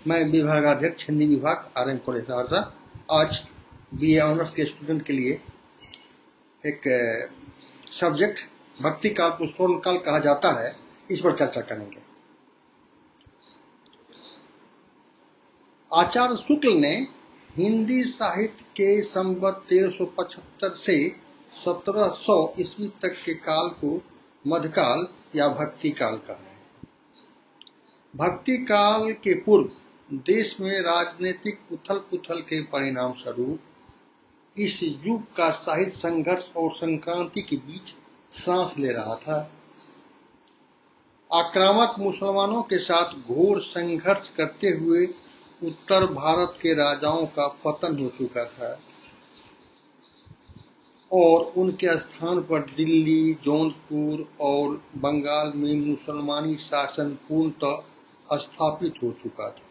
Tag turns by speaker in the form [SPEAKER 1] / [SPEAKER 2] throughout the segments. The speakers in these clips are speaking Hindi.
[SPEAKER 1] मैं विभागाध्यक्ष हिंदी विभाग आरएन कॉलेज सहरसा। आज बीए ऑनर्स के स्टूडेंट के लिए एक सब्जेक्ट भक्ति काल को स्वर्ण काल कहा जाता है, इस पर चर्चा करेंगे। आचार्य शुक्ल ने हिंदी साहित्य के संवत 1375 से 1700 ईस्वी तक के काल को मध्यकाल या भक्ति काल कहा है। भक्ति काल के पूर्व देश में राजनीतिक उथल पुथल के परिणाम स्वरूप इस युग का साहित्य संघर्ष और संक्रांति के बीच सांस ले रहा था। आक्रामक मुसलमानों के साथ घोर संघर्ष करते हुए उत्तर भारत के राजाओं का पतन हो चुका था और उनके स्थान पर दिल्ली, जौनपुर और बंगाल में मुसलमानी शासन पूर्णतः स्थापित हो चुका था।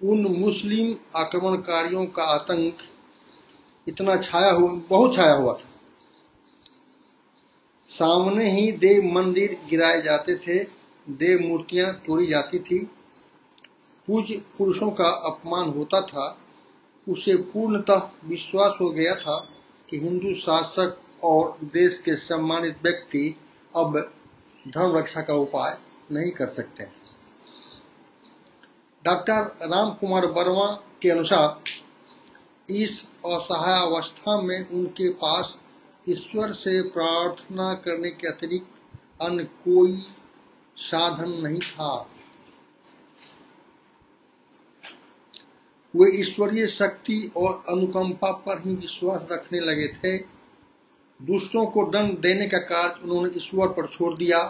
[SPEAKER 1] उन मुस्लिम आक्रमणकारियों का आतंक बहुत छाया हुआ था। सामने ही देव मंदिर गिराए जाते थे, देव मूर्तियां तोड़ी जाती थी, पूज्य पुरुषों का अपमान होता था। उसे पूर्णतः विश्वास हो गया था कि हिंदू शासक और देश के सम्मानित व्यक्ति अब धर्म रक्षा का उपाय नहीं कर सकते। डॉक्टर राम कुमार वर्मा के अनुसार इस असहाय अवस्था में उनके पास ईश्वर से प्रार्थना करने के अतिरिक्त अन्य कोई साधन नहीं था। वे ईश्वरीय शक्ति और अनुकंपा पर ही विश्वास रखने लगे थे। दूसरों को दंड देने का कार्य उन्होंने ईश्वर पर छोड़ दिया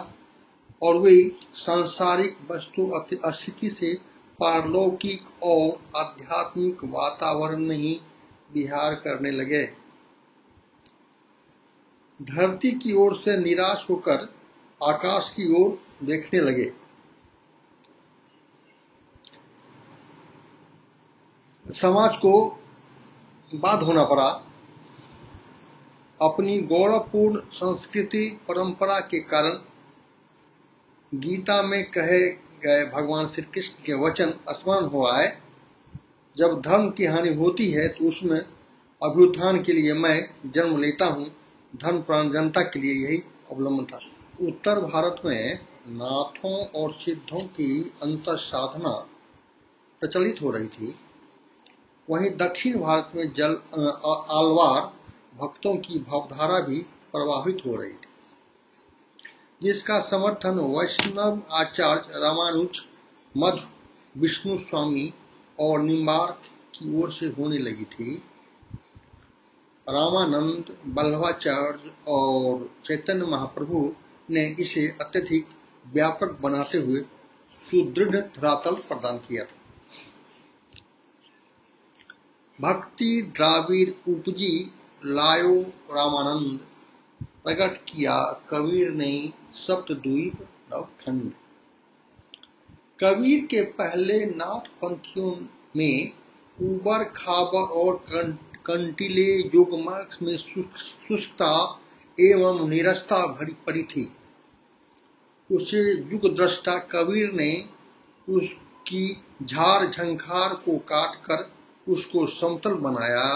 [SPEAKER 1] और वे सांसारिक वस्तु अस्थिति से पारलौकिक और आध्यात्मिक वातावरण में ही विहार करने लगे। धरती की ओर से निराश होकर आकाश की ओर देखने लगे। समाज को बाध्य होना पड़ा। अपनी गौरवपूर्ण संस्कृति परंपरा के कारण गीता में कहे गए भगवान श्री कृष्ण के वचन स्मरण हो आए, जब धर्म की हानि होती है तो उसमें अभ्युत्थान के लिए मैं जन्म लेता हूँ। धर्म प्राण जनता के लिए यही अवलंबन था। उत्तर भारत में नाथों और सिद्धों की अंतर साधना प्रचलित हो रही थी। वहीं दक्षिण भारत में आलवार भक्तों की भावधारा भी प्रभावित हो रही थी, जिसका समर्थन वैष्णव आचार्य रामानुज, मध्व, विष्णु स्वामी और निम्बार्क की ओर से होने लगी थी। रामानंद, वल्लभाचार्य और चैतन्य महाप्रभु ने इसे अत्यधिक व्यापक बनाते हुए सुदृढ़ धरातल प्रदान किया था। भक्ति द्राविड़ उपजी, लायो रामानंद, प्रकट किया कबीर ने सप्तद्वीप नवखंड। कबीर के पहले नाथ पंथियों में उबड़ खाबड़ और कंटीले योगमार्ग में शुष्कता एवं निरस्ता भरी पड़ी थी। उसे युग दृष्टा कबीर ने उसकी झार झंखार को काटकर उसको समतल बनाया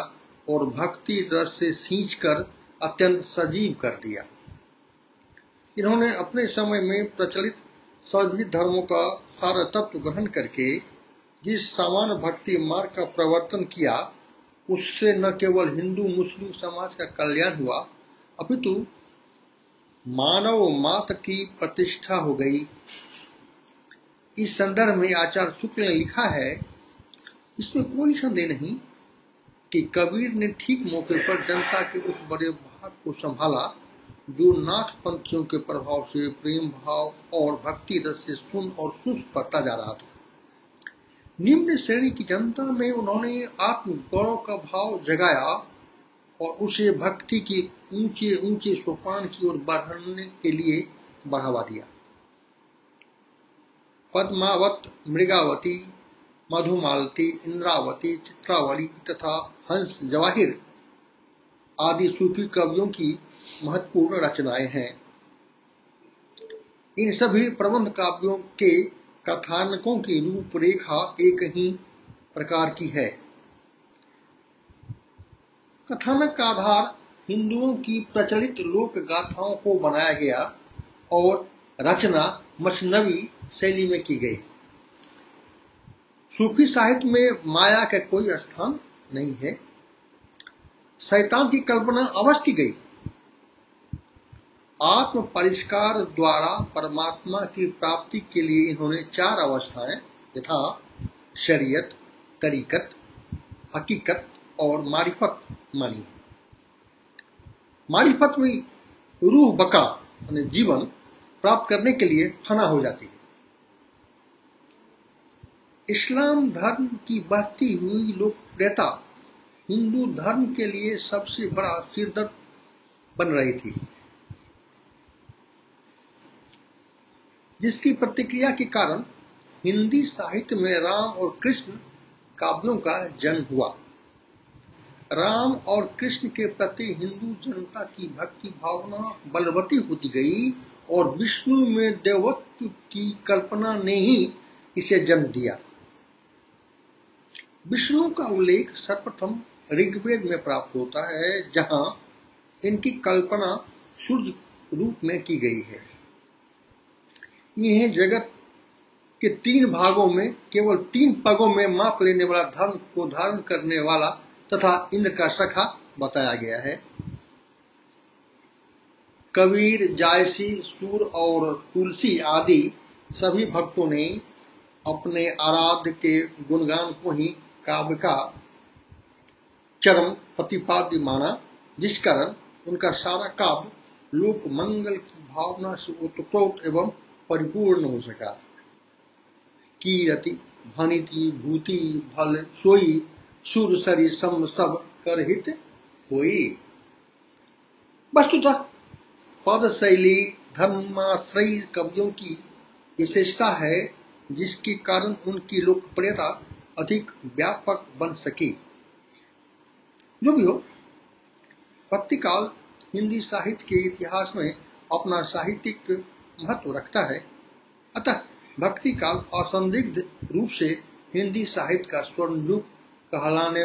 [SPEAKER 1] और भक्ति रस से सींचकर अत्यंत सजीव कर दिया। इन्होंने अपने समय में प्रचलित सभी धर्मों का सार तत्व ग्रहण करके जिस सामान्य भक्ति मार्ग का प्रवर्तन किया, उससे न केवल हिंदू मुस्लिम समाज का कल्याण हुआ, अपितु मानव मात्र की प्रतिष्ठा हो गई। इस संदर्भ में आचार्य शुक्ल ने लिखा है, इसमें कोई संदेह नहीं कि कबीर ने ठीक मौके पर जनता के उस बड़े भाग को संभाला जो नाथ पंथियों के प्रभाव से प्रेम भाव और भक्ति रस से सुन और शुष्क बढ़ता जा रहा था। निम्न श्रेणी की जनता में उन्होंने आत्म गौरव का भाव जगाया और उसे भक्ति के ऊंचे ऊंचे सोपान की ओर बढ़ने के लिए बढ़ावा दिया। पद्मावत, मृगावती, मधुमालती, इंद्रावती, चित्रावली तथा हंस जवाहिर आदि सूफी कवियों की महत्वपूर्ण रचनाएं हैं। इन सभी प्रबंध काव्यों के कथानकों की रूपरेखा एक ही प्रकार की है। कथानक का आधार हिंदुओं की प्रचलित लोक गाथाओं को बनाया गया और रचना मसनवी शैली में की गई। सूफी साहित्य में माया का कोई स्थान नहीं है। शैतान की कल्पना अवश्य की गई। आत्म परिष्कार द्वारा परमात्मा की प्राप्ति के लिए इन्होंने 4 अवस्थाएं यथा शरीयत, तरीकत, हकीकत और मारिफत मानी। मारिफत में रूह बका यानी जीवन प्राप्त करने के लिए फना हो जाती है। इस्लाम धर्म की बढ़ती हुई लोकप्रियता हिंदू धर्म के लिए सबसे बड़ा सिरदर्द बन रही थी, जिसकी प्रतिक्रिया के कारण हिंदी साहित्य में राम और कृष्ण काव्यों का जन्म हुआ। राम और कृष्ण के प्रति हिंदू जनता की भक्ति भावना बलवती होती गई और विष्णु में देवत्व की कल्पना ने ही इसे जन्म दिया। विष्णु का उल्लेख सर्वप्रथम ऋग्वेद में प्राप्त होता है, जहां इनकी कल्पना सूर्य रूप में की गई है। यह जगत के 3 भागों में केवल 3 पगों में माप लेने वाला धर्म को धारण करने वाला तथा इंद्र का सखा बताया गया है। कबीर, जायसी, सूर और तुलसी आदि सभी भक्तों ने अपने आराध्य के गुणगान को ही काव्य का चरम प्रतिपाद्य माना, जिस कारण उनका सारा काव्य लोक मंगल की भावना से ओतप्रोत एवं परिपूर्ण हो सका। कीरति भनिति भूति भल सोई सुर सरी सम सब करहित होई। वस्तुतः पद शैली धर्माश्रयी कवियों की विशेषता है, जिसके कारण उनकी लोकप्रियता अधिक व्यापक बन सकी। जो भी हो, भक्तिकाल हिंदी साहित्य के इतिहास में अपना साहित्यिक महत्व रखता है। अतः भक्तिकाल असंदिग्ध रूप से हिंदी साहित्य का स्वर्ण युग कहलाने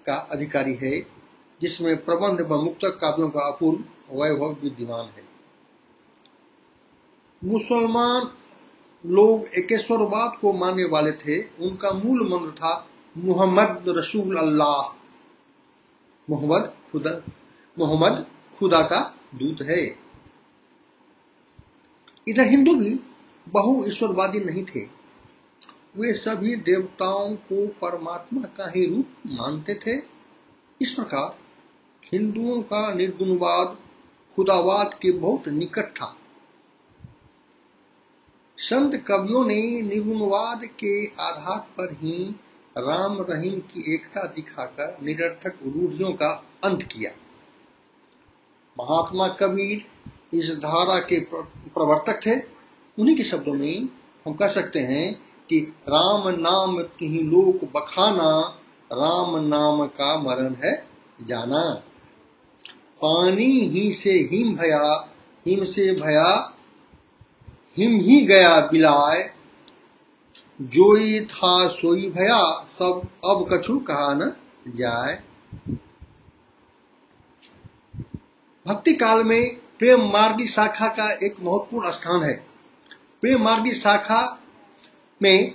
[SPEAKER 1] का अधिकारी है, जिसमें प्रबंध व मुक्तक काव्यों का अपूर्व वैभव विद्यमान है। मुसलमान लोग एकेश्वरवाद को मानने वाले थे। उनका मूल मंत्र था मुहम्मद रसूल अल्लाह, मोहम्मद खुदा का दूत है। इधर हिंदू भी बहु ईश्वरवादी नहीं थे। वे सभी देवताओं को परमात्मा का ही रूप मानते थे। इस प्रकार हिंदुओं का निर्गुणवाद खुदावाद के बहुत निकट था। संत कवियों ने निर्गुणवाद के आधार पर ही राम रहीम की एकता दिखाकर निरर्थक रूढ़ियों का अंत किया। महात्मा कबीर इस धारा के प्रवर्तक थे। उन्हीं के शब्दों में हम कह सकते हैं कि राम नाम तिहि लोक बखाना, राम नाम का मरण है जाना। पानी ही से हिम भया, हिम से भया हिम ही गया बिलाय, जोई था सोई भया, सब अब कछु कहा न जाए। भक्ति काल में प्रेम मार्गी शाखा का एक महत्वपूर्ण स्थान है। प्रेम मार्गी शाखा में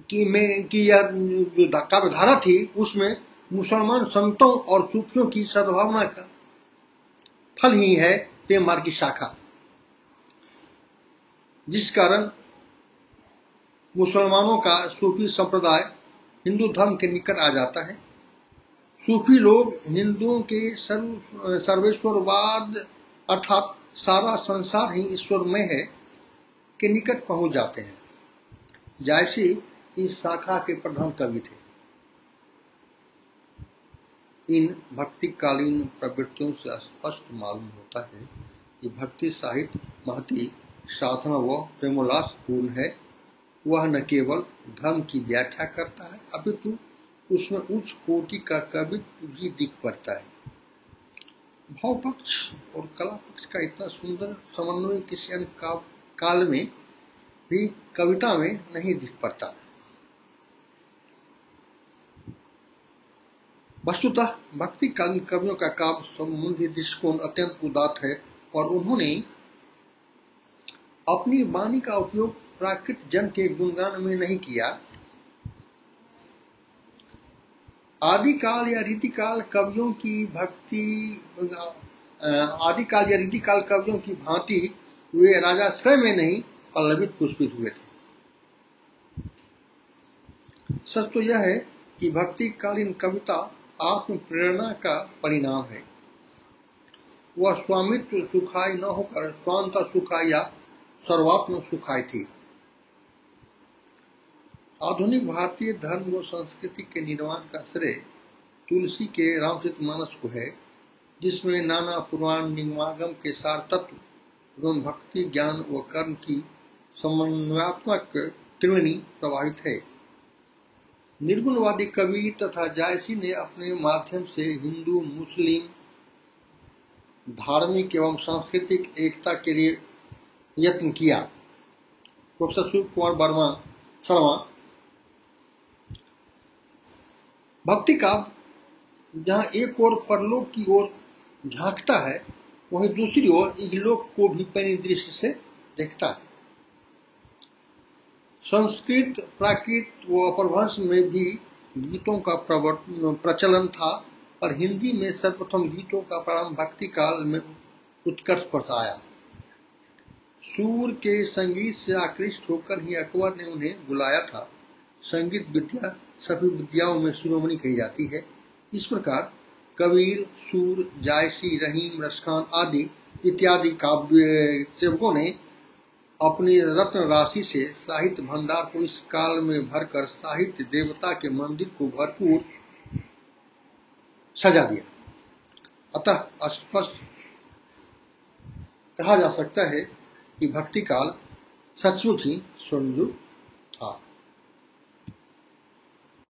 [SPEAKER 1] की यह जो काव्यधारा थी, उसमें मुसलमान संतों और सूफियों की सद्भावना का फल ही है प्रेम मार्गी शाखा, जिस कारण मुसलमानों का सूफी संप्रदाय हिंदू धर्म के निकट आ जाता है। सूफी लोग हिंदुओं के सर्वेश्वरवाद अर्थात सारा संसार ही ईश्वरमय है के निकट पहुंच जाते हैं। जायसी इस शाखा के प्रधान कवि थे। इन भक्तिकालीन प्रवृत्तियों से स्पष्ट मालूम होता है कि भक्ति साहित्य महती साधना व प्रेमोल्लास पूर्ण है। वह न केवल धर्म की व्याख्या करता है, अपितु उसमें उच्च कोटि का कवित्व भी दिख पड़ता है। भाव पक्ष और कला पक्ष का इतना सुंदर समन्वय किसी अन्य काल में भी कविता में नहीं दिख पड़ता। वस्तुतः भक्ति कालीन कवियों का काव्य संबंधी दृष्टिकोण अत्यंत उदात्त है और उन्होंने अपनी वाणी का उपयोग प्राकृत जन के गुणगान में नहीं किया। आदिकाल या रीतिकाल कवियों की भांति वे राजाश्रय में नहीं पल्लवित पुष्पित हुए थे। सच तो यह है कि भक्तिकालीन कविता आत्म प्रेरणा का परिणाम है। वह स्वामित्व सुखाई न होकर स्वांत सुखाई या सर्वात्म सुखाई थी। आधुनिक भारतीय धर्म व संस्कृति के निर्माण का श्रेय तुलसी के रामचरितमानस को है, जिसमें नाना पुराण निगमागम के सार तत्व एवं भक्ति ज्ञान व कर्म की समन्वयात्मक त्रिवेणी प्रवाहित है। निर्गुणवादी कबीर तथा जायसी ने अपने माध्यम से हिंदू मुस्लिम धार्मिक एवं सांस्कृतिक एकता के लिए यत्न किया। प्रोफेसर शिव कुमार शर्मा। भक्ति काव्य जहाँ एक ओर परलोक की ओर झांकता है, वहीं दूसरी ओर इहलोक को भी पैनी दृष्टि से देखता है। संस्कृत प्राकृत व अपभ्रंश में भी गीतों का प्रचलन था, पर हिंदी में सर्वप्रथम गीतों का प्रारंभ भक्ति काल में उत्कर्ष पर आया। सूर के संगीत से आकृष्ट होकर ही अकबर ने उन्हें बुलाया था। संगीत विद्या सभी विद्याओं में शिरोमणि कही जाती है। इस प्रकार कबीर, सूर, जायसी, रहीम, रसखान आदि इत्यादि काव्य सेवकों ने अपनी रत्न राशि से साहित्य भंडार को इस काल में भरकर साहित्य देवता के मंदिर को भरपूर सजा दिया। अतः स्पष्ट कहा जा सकता है कि भक्ति काल सचमुच ही स्वर्णयुग